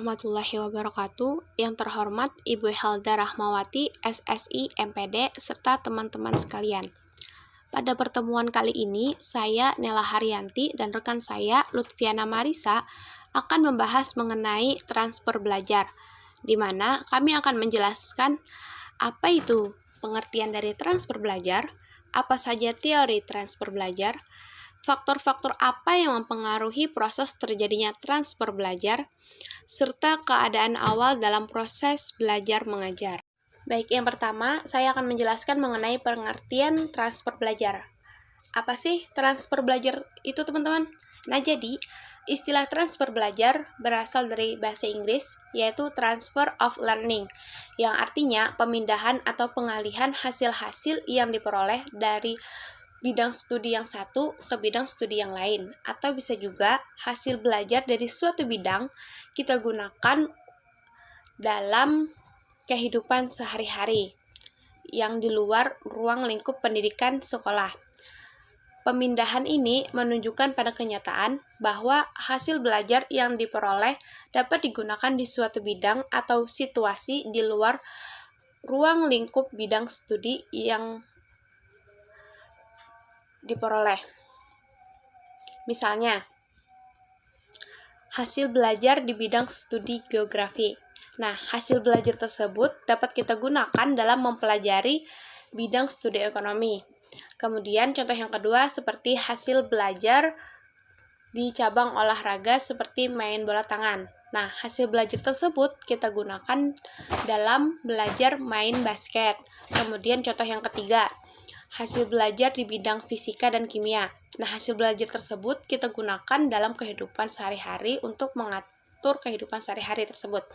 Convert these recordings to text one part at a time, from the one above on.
warahmatullahi wabarakatuh. Yang terhormat Ibu Helda Rahmawati, SSI, MPD, serta teman-teman sekalian. Pada pertemuan kali ini, saya Nela Haryanti dan rekan saya Lutfiana Marisa akan membahas mengenai transfer belajar, di mana kami akan menjelaskan apa itu pengertian dari transfer belajar, apa saja teori transfer belajar, faktor-faktor apa yang mempengaruhi proses terjadinya transfer belajar, serta keadaan awal dalam proses belajar mengajar. Baik, yang pertama, saya akan menjelaskan mengenai pengertian transfer belajar. Apa sih transfer belajar itu, teman-teman? Nah, jadi, istilah transfer belajar berasal dari bahasa Inggris, yaitu transfer of learning, yang artinya pemindahan atau pengalihan hasil-hasil yang diperoleh dari bidang studi yang satu ke bidang studi yang lain, atau bisa juga hasil belajar dari suatu bidang kita gunakan dalam kehidupan sehari-hari yang di luar ruang lingkup pendidikan sekolah. Pemindahan ini menunjukkan pada kenyataan bahwa hasil belajar yang diperoleh dapat digunakan di suatu bidang atau situasi di luar ruang lingkup bidang studi yang diperoleh. Misalnya, hasil belajar di bidang studi geografi. Nah, hasil belajar tersebut dapat kita gunakan dalam mempelajari bidang studi ekonomi. Kemudian, contoh yang kedua seperti hasil belajar di cabang olahraga seperti main bola tangan. Nah, hasil belajar tersebut kita gunakan dalam belajar main basket. Kemudian, contoh yang ketiga, hasil belajar di bidang fisika dan kimia. Nah, hasil belajar tersebut kita gunakan dalam kehidupan sehari-hari untuk mengatur kehidupan sehari-hari tersebut.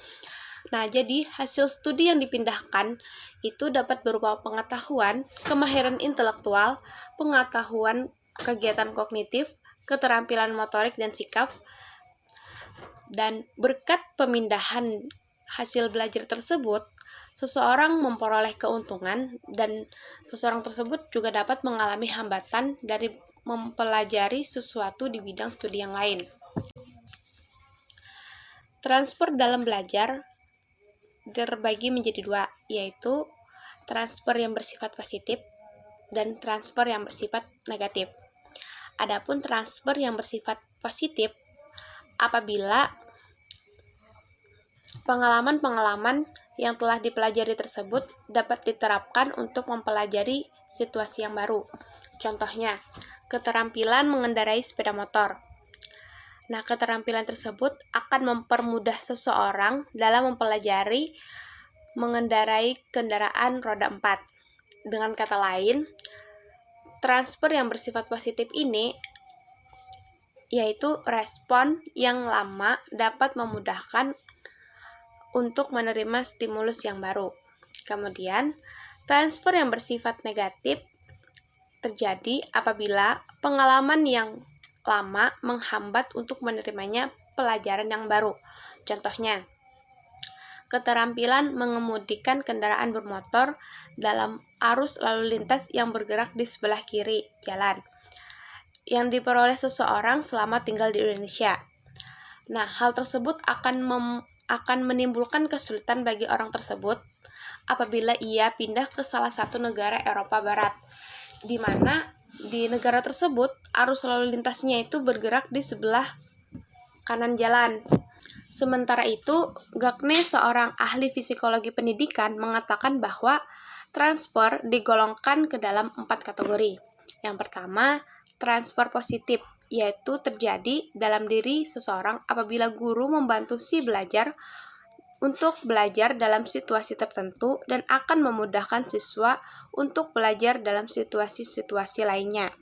Nah, jadi hasil studi yang dipindahkan itu dapat berupa pengetahuan, kemahiran intelektual, pengetahuan kegiatan kognitif, keterampilan motorik dan sikap, dan berkat pemindahan hasil belajar tersebut, seseorang memperoleh keuntungan dan seseorang tersebut juga dapat mengalami hambatan dari mempelajari sesuatu di bidang studi yang lain. Transfer dalam belajar terbagi menjadi dua, yaitu transfer yang bersifat positif dan transfer yang bersifat negatif. Adapun transfer yang bersifat positif apabila pengalaman-pengalaman yang telah dipelajari tersebut dapat diterapkan untuk mempelajari situasi yang baru. Contohnya, keterampilan mengendarai sepeda motor. Nah, keterampilan tersebut akan mempermudah seseorang dalam mempelajari mengendarai kendaraan roda 4. Dengan kata lain, transfer yang bersifat positif ini yaitu respon yang lama dapat memudahkan untuk menerima stimulus yang baru. Kemudian, transfer yang bersifat negatif terjadi apabila pengalaman yang lama menghambat untuk menerimanya pelajaran yang baru. Contohnya, keterampilan mengemudikan kendaraan bermotor dalam arus lalu lintas yang bergerak di sebelah kiri jalan, yang diperoleh seseorang selama tinggal di Indonesia. Nah, hal tersebut akan menimbulkan kesulitan bagi orang tersebut apabila ia pindah ke salah satu negara Eropa Barat, di mana di negara tersebut arus lalu lintasnya itu bergerak di sebelah kanan jalan. Sementara itu, Gagne, seorang ahli psikologi pendidikan, mengatakan bahwa transfer digolongkan ke dalam 4 kategori. Yang pertama, transfer positif, yaitu terjadi dalam diri seseorang apabila guru membantu si belajar untuk belajar dalam situasi tertentu dan akan memudahkan siswa untuk belajar dalam situasi-situasi lainnya.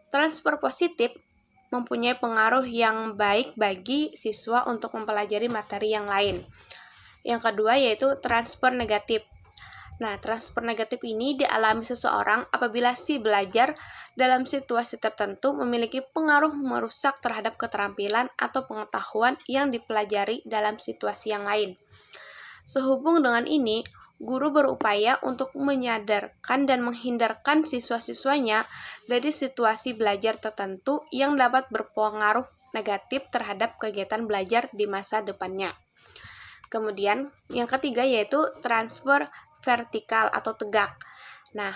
Transfer positif mempunyai pengaruh yang baik bagi siswa untuk mempelajari materi yang lain. Yang kedua yaitu transfer negatif. Nah, transfer negatif ini dialami seseorang apabila si belajar dalam situasi tertentu memiliki pengaruh merusak terhadap keterampilan atau pengetahuan yang dipelajari dalam situasi yang lain. Sehubung dengan ini, guru berupaya untuk menyadarkan dan menghindarkan siswa-siswanya dari situasi belajar tertentu yang dapat berpengaruh negatif terhadap kegiatan belajar di masa depannya. Kemudian yang ketiga yaitu transfer vertikal atau tegak. Nah,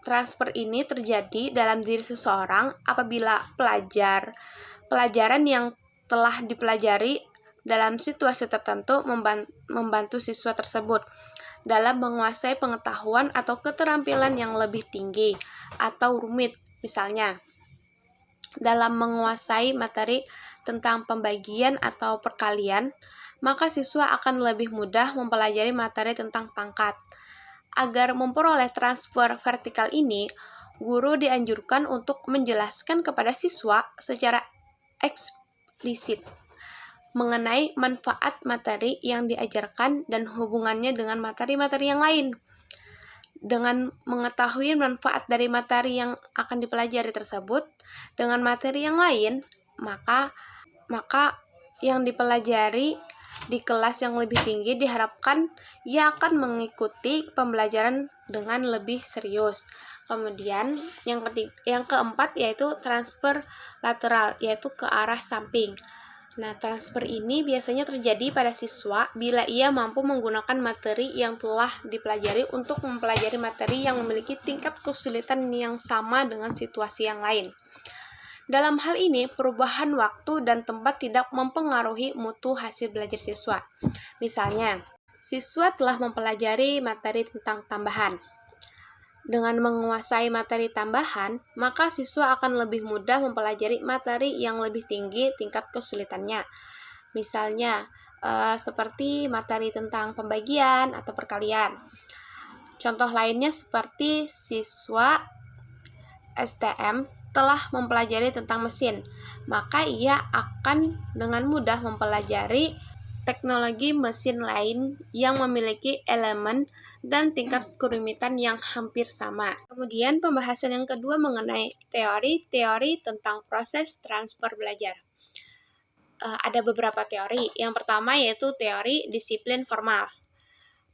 transfer ini terjadi dalam diri seseorang apabila pelajaran yang telah dipelajari dalam situasi tertentu membantu siswa tersebut dalam menguasai pengetahuan atau keterampilan yang lebih tinggi atau rumit. Misalnya, dalam menguasai materi tentang pembagian atau perkalian, maka siswa akan lebih mudah mempelajari materi tentang pangkat. Agar memperoleh transfer vertikal ini, guru dianjurkan untuk menjelaskan kepada siswa secara eksplisit mengenai manfaat materi yang diajarkan dan hubungannya dengan materi-materi yang lain. Dengan mengetahui manfaat dari materi yang akan dipelajari tersebut dengan materi yang lain, maka yang dipelajari di kelas yang lebih tinggi diharapkan ia akan mengikuti pembelajaran dengan lebih serius. Kemudian yang keempat yaitu transfer lateral, yaitu ke arah samping. Nah, transfer ini biasanya terjadi pada siswa bila ia mampu menggunakan materi yang telah dipelajari untuk mempelajari materi yang memiliki tingkat kesulitan yang sama dengan situasi yang lain. Dalam hal ini, perubahan waktu dan tempat tidak mempengaruhi mutu hasil belajar siswa. Misalnya, siswa telah mempelajari materi tentang tambahan. Dengan menguasai materi tambahan, maka siswa akan lebih mudah mempelajari materi yang lebih tinggi tingkat kesulitannya. Misalnya, seperti materi tentang pembagian atau perkalian. Contoh lainnya seperti siswa STM telah mempelajari tentang mesin, maka ia akan dengan mudah mempelajari teknologi mesin lain yang memiliki elemen dan tingkat kerumitan yang hampir sama. Kemudian pembahasan yang kedua mengenai teori tentang proses transfer belajar. Ada beberapa teori. Yang pertama yaitu teori disiplin formal.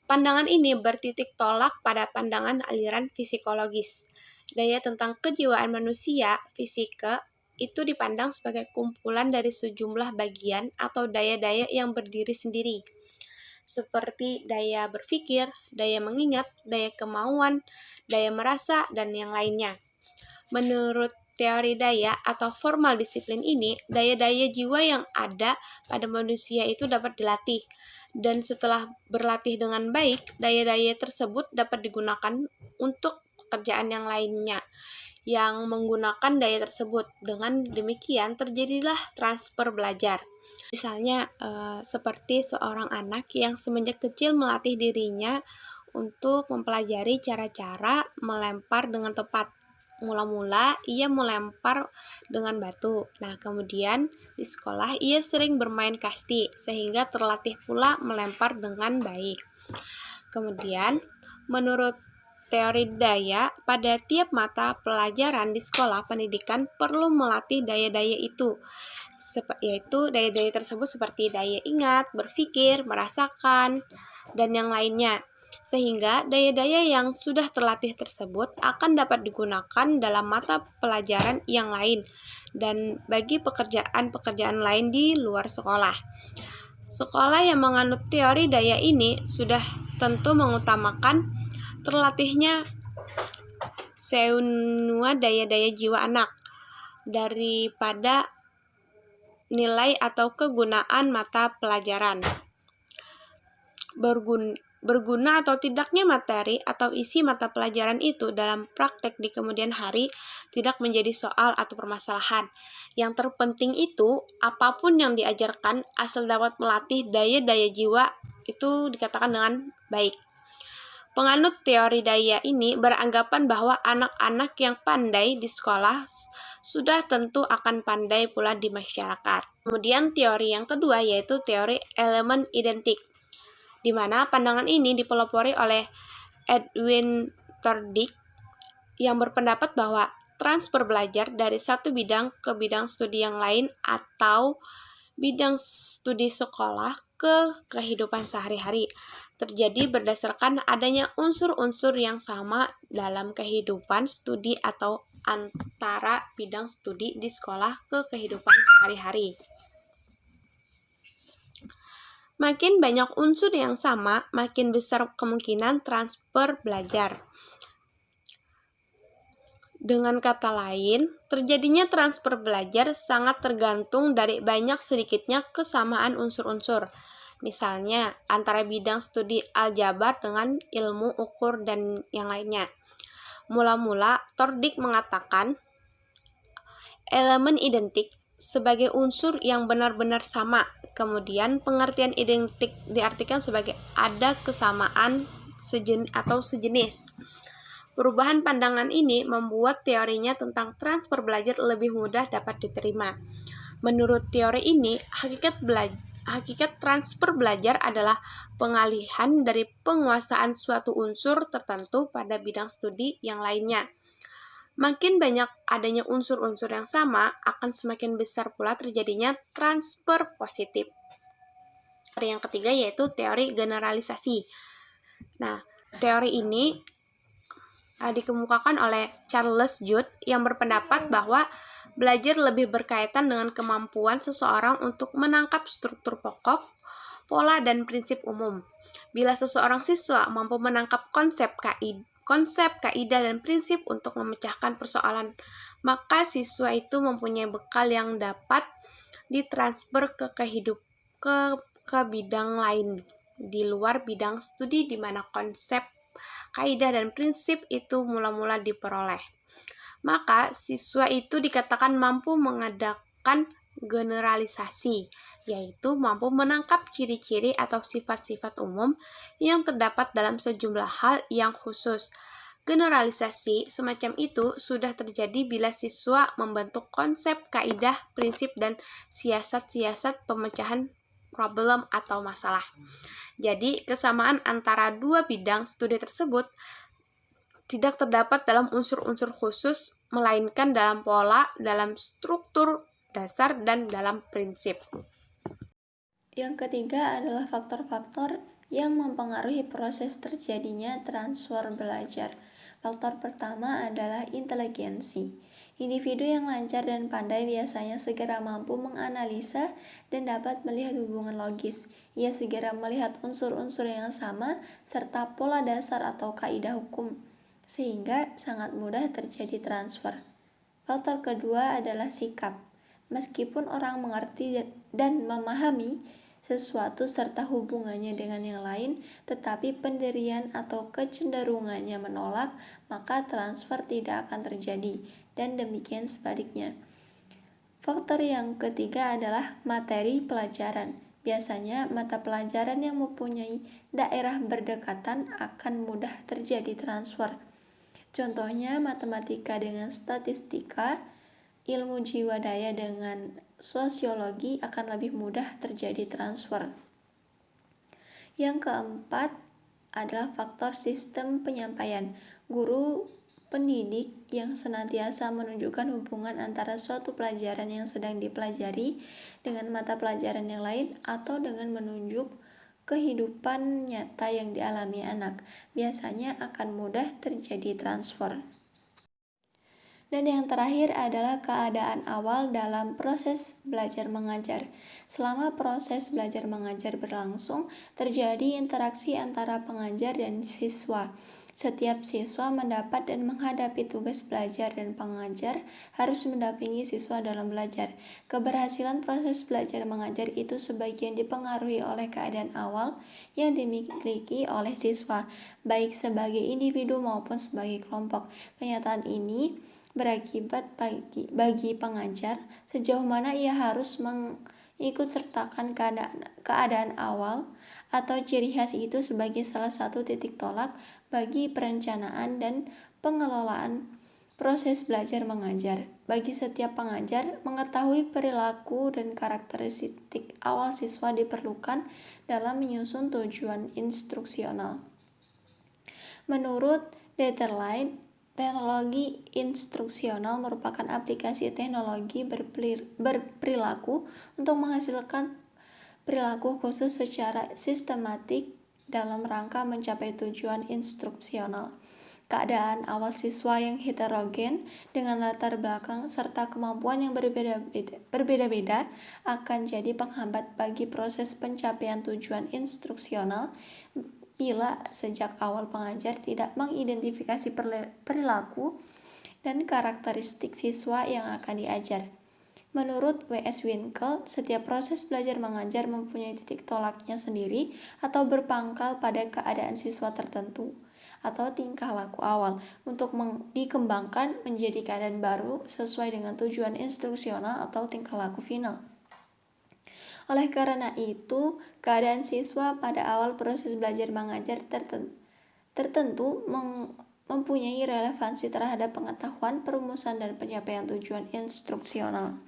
Pandangan ini bertitik tolak pada pandangan aliran psikologis. Daya tentang kejiwaan manusia, fisika, itu dipandang sebagai kumpulan dari sejumlah bagian atau daya-daya yang berdiri sendiri, seperti daya berpikir, daya mengingat, daya kemauan, daya merasa, dan yang lainnya. Menurut teori daya atau formal disiplin ini, daya-daya jiwa yang ada pada manusia itu dapat dilatih, dan setelah berlatih dengan baik, daya-daya tersebut dapat digunakan untuk pekerjaan yang lainnya yang menggunakan daya tersebut. Dengan demikian terjadilah transfer belajar. Misalnya seperti seorang anak yang semenjak kecil melatih dirinya untuk mempelajari cara-cara melempar dengan tepat. Mula-mula ia melempar dengan batu. Nah, kemudian di sekolah ia sering bermain kasti sehingga terlatih pula melempar dengan baik. Kemudian menurut teori daya, pada tiap mata pelajaran di sekolah pendidikan perlu melatih daya-daya itu, yaitu daya-daya tersebut seperti daya ingat, berpikir, merasakan, dan yang lainnya. Sehingga daya-daya yang sudah terlatih tersebut akan dapat digunakan dalam mata pelajaran yang lain dan bagi pekerjaan-pekerjaan lain di luar sekolah. Sekolah yang menganut teori daya ini sudah tentu mengutamakan terlatihnya semua daya-daya jiwa anak daripada nilai atau kegunaan mata pelajaran. Berguna atau tidaknya materi atau isi mata pelajaran itu dalam praktek di kemudian hari tidak menjadi soal atau permasalahan. Yang terpenting itu apapun yang diajarkan asal dapat melatih daya-daya jiwa itu dikatakan dengan baik. Penganut teori daya ini beranggapan bahwa anak-anak yang pandai di sekolah sudah tentu akan pandai pula di masyarakat. Kemudian teori yang kedua yaitu teori elemen identik, di mana pandangan ini dipelopori oleh Edwin Tordick yang berpendapat bahwa transfer belajar dari satu bidang ke bidang studi yang lain atau bidang studi sekolah ke kehidupan sehari-hari terjadi berdasarkan adanya unsur-unsur yang sama dalam kehidupan studi atau antara bidang studi di sekolah ke kehidupan sehari-hari. Makin banyak unsur yang sama, makin besar kemungkinan transfer belajar. Dengan kata lain, terjadinya transfer belajar sangat tergantung dari banyak sedikitnya kesamaan unsur-unsur. Misalnya, antara bidang studi aljabar dengan ilmu ukur dan yang lainnya. Mula-mula, Tordik mengatakan elemen identik sebagai unsur yang benar-benar sama. Kemudian, pengertian identik diartikan sebagai ada kesamaan sejenis. Perubahan pandangan ini membuat teorinya tentang transfer belajar lebih mudah dapat diterima. Menurut teori ini, hakikat transfer belajar adalah pengalihan dari penguasaan suatu unsur tertentu pada bidang studi yang lainnya. Makin banyak adanya unsur-unsur yang sama, akan semakin besar pula terjadinya transfer positif. Teori yang ketiga yaitu teori generalisasi. Nah, teori ini dikemukakan oleh Charles Judd yang berpendapat bahwa belajar lebih berkaitan dengan kemampuan seseorang untuk menangkap struktur pokok, pola, dan prinsip umum. Bila seseorang siswa mampu menangkap konsep, kaidah, dan prinsip untuk memecahkan persoalan, maka siswa itu mempunyai bekal yang dapat ditransfer ke bidang lain di luar bidang studi di mana konsep, kaidah, dan prinsip itu mula-mula diperoleh. Maka siswa itu dikatakan mampu mengadakan generalisasi, yaitu mampu menangkap ciri-ciri atau sifat-sifat umum yang terdapat dalam sejumlah hal yang khusus. Generalisasi semacam itu sudah terjadi bila siswa membentuk konsep, kaidah, prinsip, dan siasat-siasat pemecahan problem atau masalah. Jadi, kesamaan antara dua bidang studi tersebut tidak terdapat dalam unsur-unsur khusus, melainkan dalam pola, dalam struktur dasar, dan dalam prinsip. Yang ketiga adalah faktor-faktor yang mempengaruhi proses terjadinya transfer belajar. Faktor pertama adalah inteligensi. Individu yang lancar dan pandai biasanya segera mampu menganalisa dan dapat melihat hubungan logis. Ia segera melihat unsur-unsur yang sama serta pola dasar atau kaidah hukum, sehingga sangat mudah terjadi transfer. Faktor kedua adalah sikap. Meskipun orang mengerti dan memahami sesuatu serta hubungannya dengan yang lain, tetapi pendirian atau kecenderungannya menolak, maka transfer tidak akan terjadi, dan demikian sebaliknya. Faktor yang ketiga adalah materi pelajaran. Biasanya mata pelajaran yang mempunyai daerah berdekatan akan mudah terjadi transfer. Contohnya matematika dengan statistika, ilmu jiwa daya dengan sosiologi akan lebih mudah terjadi transfer. Yang keempat adalah faktor sistem penyampaian. Guru pendidik yang senantiasa menunjukkan hubungan antara suatu pelajaran yang sedang dipelajari dengan mata pelajaran yang lain atau dengan menunjuk kehidupan nyata yang dialami anak, biasanya akan mudah terjadi transfer. Dan yang terakhir adalah keadaan awal dalam proses belajar mengajar. Selama proses belajar mengajar berlangsung, terjadi interaksi antara pengajar dan siswa. Setiap siswa mendapat dan menghadapi tugas belajar dan pengajar harus mendampingi siswa dalam belajar. Keberhasilan proses belajar mengajar itu sebagian dipengaruhi oleh keadaan awal yang dimiliki oleh siswa, baik sebagai individu maupun sebagai kelompok. Kenyataan ini berakibat bagi pengajar sejauh mana ia harus mengikut sertakan keadaan awal atau ciri khas itu sebagai salah satu titik tolak bagi perencanaan dan pengelolaan proses belajar mengajar. Bagi setiap pengajar, mengetahui perilaku dan karakteristik awal siswa diperlukan dalam menyusun tujuan instruksional. Menurut Detterline, teknologi instruksional merupakan aplikasi teknologi berperilaku untuk menghasilkan perilaku khusus secara sistematik dalam rangka mencapai tujuan instruksional. Keadaan awal siswa yang heterogen dengan latar belakang serta kemampuan yang berbeda-beda akan jadi penghambat bagi proses pencapaian tujuan instruksional bila sejak awal pengajar tidak mengidentifikasi perilaku dan karakteristik siswa yang akan diajar. Menurut W.S. Winkel, setiap proses belajar mengajar mempunyai titik tolaknya sendiri atau berpangkal pada keadaan siswa tertentu atau tingkah laku awal untuk dikembangkan menjadi keadaan baru sesuai dengan tujuan instruksional atau tingkah laku final. Oleh karena itu, keadaan siswa pada awal proses belajar mengajar tertentu mempunyai relevansi terhadap pengetahuan, perumusan, dan pencapaian tujuan instruksional.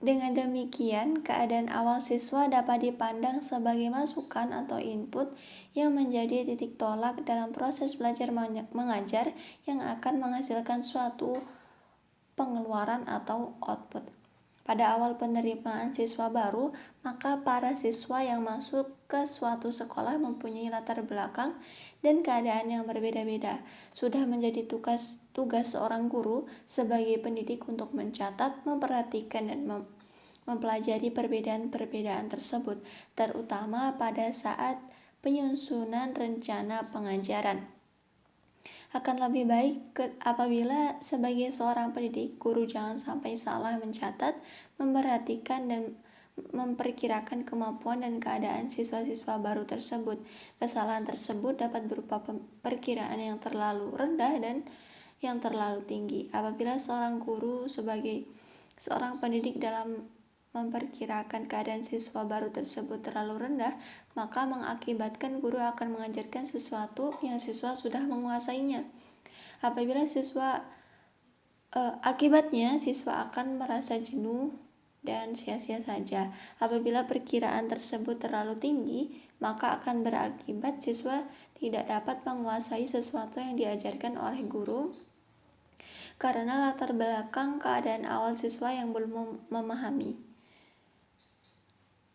Dengan demikian, keadaan awal siswa dapat dipandang sebagai masukan atau input yang menjadi titik tolak dalam proses belajar mengajar yang akan menghasilkan suatu pengeluaran atau output. Pada awal penerimaan siswa baru, maka para siswa yang masuk ke suatu sekolah mempunyai latar belakang dan keadaan yang berbeda-beda. Sudah menjadi tugas seorang guru sebagai pendidik untuk mencatat, memperhatikan, dan mempelajari perbedaan-perbedaan tersebut, terutama pada saat penyusunan rencana pengajaran. Akan lebih baik apabila sebagai seorang pendidik, guru jangan sampai salah mencatat, memperhatikan, dan memperkirakan kemampuan dan keadaan siswa-siswa baru tersebut. Kesalahan tersebut dapat berupa perkiraan yang terlalu rendah dan yang terlalu tinggi. Apabila seorang guru sebagai seorang pendidik dalam memperkirakan keadaan siswa baru tersebut terlalu rendah, maka mengakibatkan guru akan mengajarkan sesuatu yang siswa sudah menguasainya. Akibatnya siswa akan merasa jenuh dan sia-sia saja. Apabila perkiraan tersebut terlalu tinggi, maka akan berakibat siswa tidak dapat menguasai sesuatu yang diajarkan oleh guru karena latar belakang keadaan awal siswa yang belum memahami.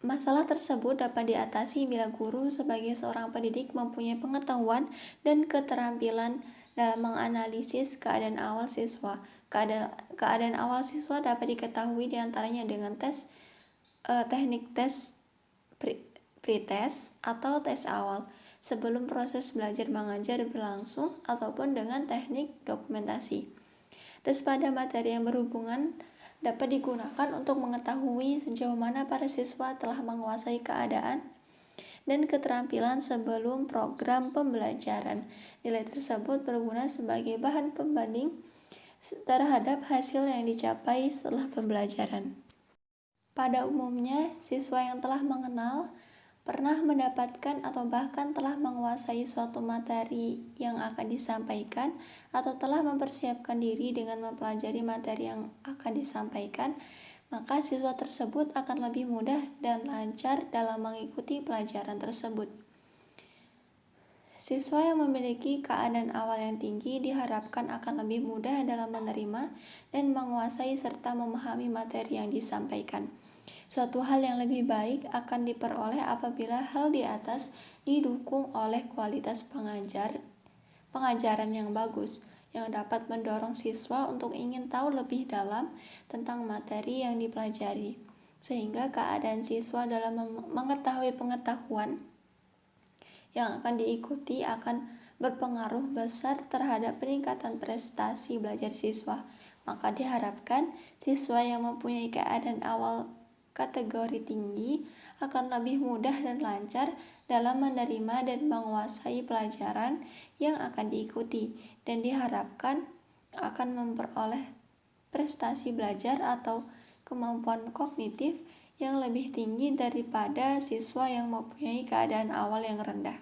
Masalah tersebut dapat diatasi bila guru sebagai seorang pendidik mempunyai pengetahuan dan keterampilan dalam menganalisis keadaan awal siswa. Keadaan awal siswa dapat diketahui diantaranya dengan teknik tes pretest atau tes awal sebelum proses belajar mengajar berlangsung ataupun dengan teknik dokumentasi. Tes pada materi yang berhubungan dapat digunakan untuk mengetahui sejauh mana para siswa telah menguasai keadaan dan keterampilan sebelum program pembelajaran. Nilai tersebut berguna sebagai bahan pembanding terhadap hasil yang dicapai setelah pembelajaran. Pada umumnya, siswa yang telah mengenal, pernah mendapatkan atau bahkan telah menguasai suatu materi yang akan disampaikan atau telah mempersiapkan diri dengan mempelajari materi yang akan disampaikan, maka siswa tersebut akan lebih mudah dan lancar dalam mengikuti pelajaran tersebut. Siswa yang memiliki keadaan awal yang tinggi diharapkan akan lebih mudah dalam menerima dan menguasai serta memahami materi yang disampaikan. Suatu hal yang lebih baik akan diperoleh apabila hal di atas didukung oleh kualitas pengajaran yang bagus, yang dapat mendorong siswa untuk ingin tahu lebih dalam tentang materi yang dipelajari, sehingga keadaan siswa dalam mengetahui pengetahuan yang akan diikuti akan berpengaruh besar terhadap peningkatan prestasi belajar siswa. Maka diharapkan siswa yang mempunyai keadaan awal kategori tinggi akan lebih mudah dan lancar dalam menerima dan menguasai pelajaran yang akan diikuti, dan diharapkan akan memperoleh prestasi belajar atau kemampuan kognitif yang lebih tinggi daripada siswa yang mempunyai keadaan awal yang rendah.